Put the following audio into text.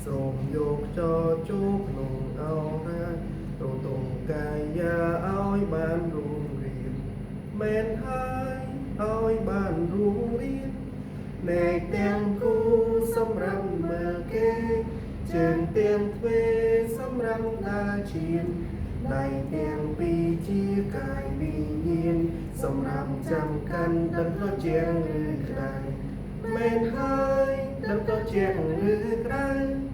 សូមយកចោជោក្នុងអោរាទទងកាយាឲ្យបានរួងរៀនមែនហើយឲ្យបានរួងរៀនណែកទាំងគូសម្រាប់មើលគេជើងទាំងទ្វេសម្រាប់ដើរឈានដៃទាំងពីរជាកាយវិញ្ញាណសម្រាប់ចាំកាន់ដឹងទៅជាងឬក្តៅមែនហើយដឹងទៅជាងឬក្តៅ